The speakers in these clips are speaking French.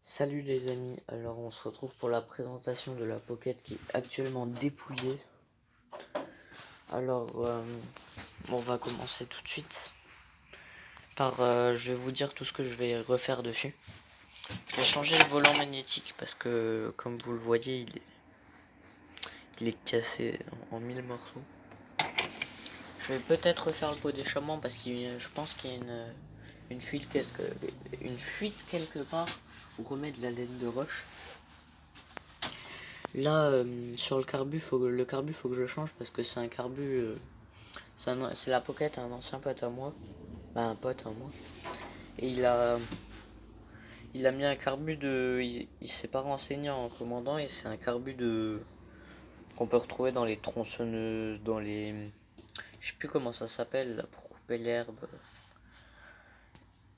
Salut les amis, alors on se retrouve pour la présentation de la Pocket qui est actuellement dépouillée. Alors on va commencer tout de suite par je vais vous dire tout ce que je vais refaire dessus. Je vais changer le volant magnétique parce que comme vous le voyez il est cassé en 1000 morceaux. Je vais peut-être refaire le pot d'échappement parce que je pense qu'il y a une fuite quelque part ou remettre la laine de roche. Là, sur le carbu, faut que je le change parce que c'est un carbu. C'est la Pocket, un ancien pote à moi. Bah, un pote à moi. Et il a mis un carbu de. Il s'est pas renseigné en commandant et c'est un carbu de. Qu'on peut retrouver dans les tronçonneuses, dans les. Je sais plus comment ça s'appelle là pour couper l'herbe.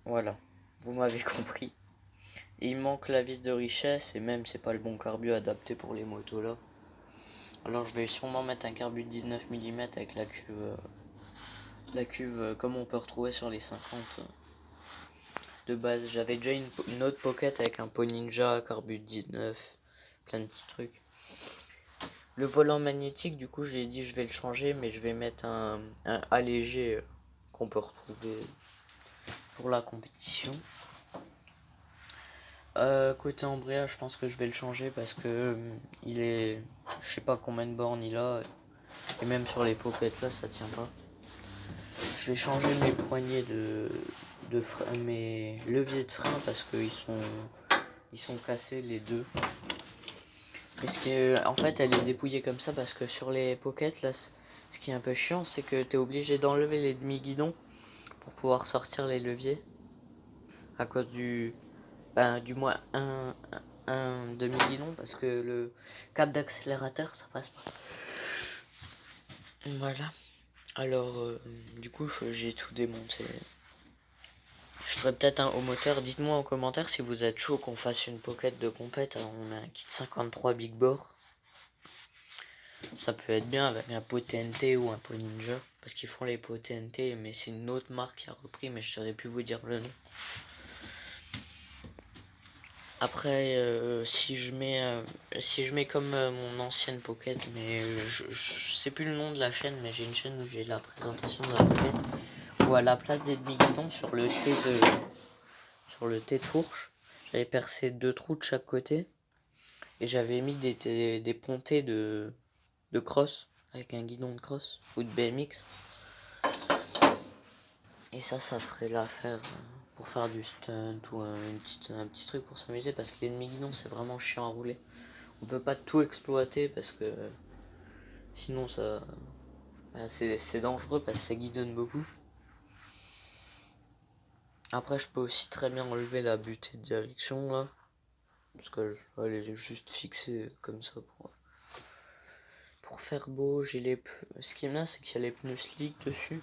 Voilà, vous m'avez compris. Et il manque la vis de richesse et même c'est pas le bon carbu adapté pour les motos là. Alors je vais sûrement mettre un carbu de 19 mm avec la cuve comme on peut retrouver sur les 50 de base. J'avais déjà une autre Pocket avec un pot Ninja, carbu de 19, plein de petits trucs. Le volant magnétique, du coup j'ai dit je vais le changer, mais je vais mettre un allégé qu'on peut retrouver pour la compétition. Côté embrayage, je pense que je vais le changer parce que il est, je sais pas combien de bornes il a, et même sur les Pocket là ça tient pas. Je vais changer mes poignées de frein, mes leviers de frein parce qu'ils sont cassés les deux. Parce que en fait elle est dépouillée comme ça parce que sur les Pocket là, ce qui est un peu chiant c'est que t'es obligé d'enlever les demi-guidons pour pouvoir sortir les leviers à cause du moins un demi-guidon parce que le câble d'accélérateur ça passe pas. Voilà. Alors du coup j'ai tout démonté. Je ferais peut-être un haut moteur. Dites-moi en commentaire si vous êtes chaud qu'on fasse une Pocket de compète. On a un kit 53 Big Bore. Ça peut être bien avec un pot TNT ou un pot Ninja. Parce qu'ils font les pots TNT, mais c'est une autre marque qui a repris, mais je saurais plus vous dire le nom. Après, si je mets comme mon ancienne Pocket, mais je sais plus le nom de la chaîne, mais j'ai une chaîne où j'ai la présentation de la Pocket. Où à la place des demi-guidons sur le T de fourche, j'avais percé 2 trous de chaque côté. Et j'avais mis des pontées de cross, avec un guidon de cross ou de BMX. Et ça ferait l'affaire pour faire du stunt ou un petit truc pour s'amuser. Parce que les demi-guidons, c'est vraiment chiant à rouler. On peut pas tout exploiter parce que sinon c'est dangereux parce que ça guidonne beaucoup. Après, je peux aussi très bien enlever la butée de direction là. Parce que elle est juste fixée comme ça pour faire beau. Ce qui est bien, c'est qu'il y a les pneus slick dessus.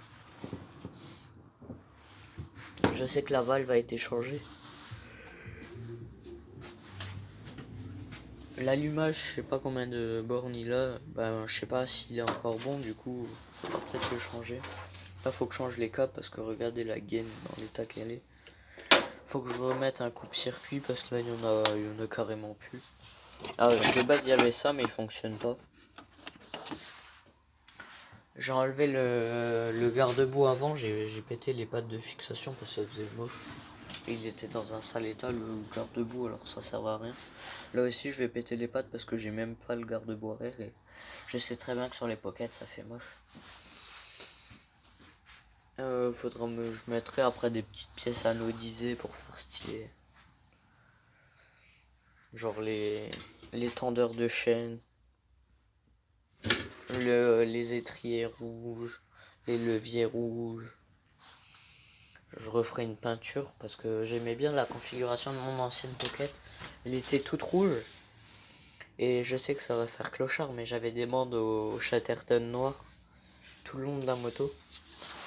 Je sais que la valve a été changée. L'allumage, je sais pas combien de bornes il a. Ben, je sais pas s'il est encore bon, du coup, faut peut-être le changer. Là, faut que je change les câbles parce que regardez la gaine dans l'état qu'elle est. Faut que je remette un coupe-circuit parce que là, il y en a carrément plus. Ah, de base, il y avait ça, mais il fonctionne pas. J'ai enlevé le garde-boue avant, j'ai pété les pattes de fixation parce que ça faisait moche. Et il était dans un sale état le garde-boue, alors ça sert à rien. Là aussi je vais péter les pattes parce que j'ai même pas le garde-boue arrière et je sais très bien que sur les pockets ça fait moche. Je mettrai après des petites pièces anodisées pour faire stylé. Genre les tendeurs de chaîne, les étriers rouges, les leviers rouges. Je referai une peinture parce que j'aimais bien la configuration de mon ancienne Pocket. Elle était toute rouge. Et je sais que ça va faire clochard, mais j'avais des bandes au Chatterton noir tout le long de la moto.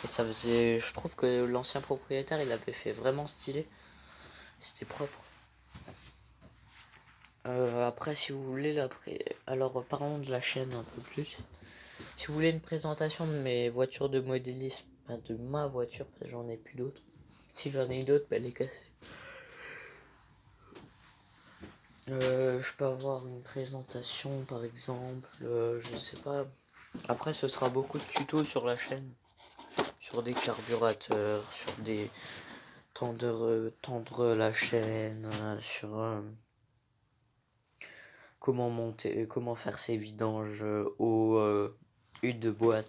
Et ça faisait. Je trouve que l'ancien propriétaire il avait fait vraiment stylé. C'était propre. Après, si vous voulez, alors parlons de la chaîne un peu plus. Si vous voulez une présentation de mes voitures de modélisme, de ma voiture, parce que j'en ai plus d'autres. Si j'en ai d'autres, elle est cassée. Je peux avoir une présentation par exemple, je sais pas. Après ce sera beaucoup de tutos sur la chaîne, sur des carburateurs, sur des tendre la chaîne, sur comment monter, comment faire ses vidanges aux huttes de boîte,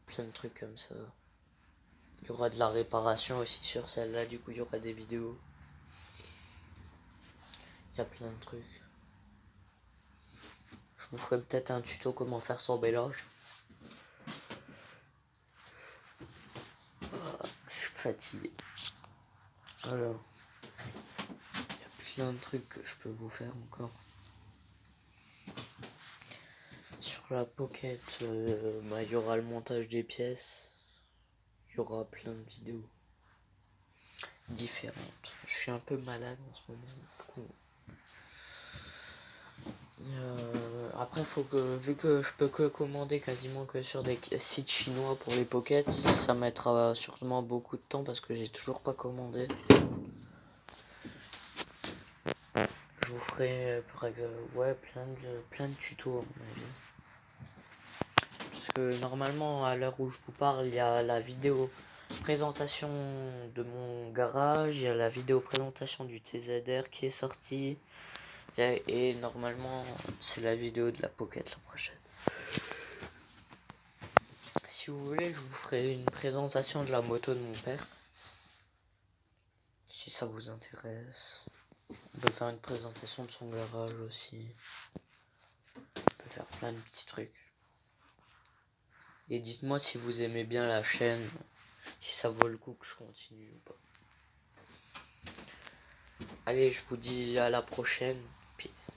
plein de trucs comme ça. Il y aura de la réparation aussi sur celle-là, du coup il y aura des vidéos. Il y a plein de trucs. Je vous ferai peut-être un tuto comment faire son mélange. Je suis fatigué. Alors, il y a plein de trucs que je peux vous faire encore. Sur la Pocket, il y aura le montage des pièces. Il y aura plein de vidéos différentes. Je suis un peu malade en ce moment. Après, vu que je peux que commander quasiment que sur des sites chinois pour les pockets, ça mettra sûrement beaucoup de temps parce que j'ai toujours pas commandé. Je vous ferai ouais, plein de tutos à mon avis. Parce que normalement, à l'heure où je vous parle, il y a la vidéo présentation de mon garage, il y a la vidéo présentation du TZR qui est sortie. Et normalement, c'est la vidéo de la Pocket la prochaine. Si vous voulez, je vous ferai une présentation de la moto de mon père. Si ça vous intéresse. On peut faire une présentation de son garage aussi. On peut faire plein de petits trucs. Et dites-moi si vous aimez bien la chaîne, si ça vaut le coup que je continue ou pas. Allez, je vous dis à la prochaine. Peace.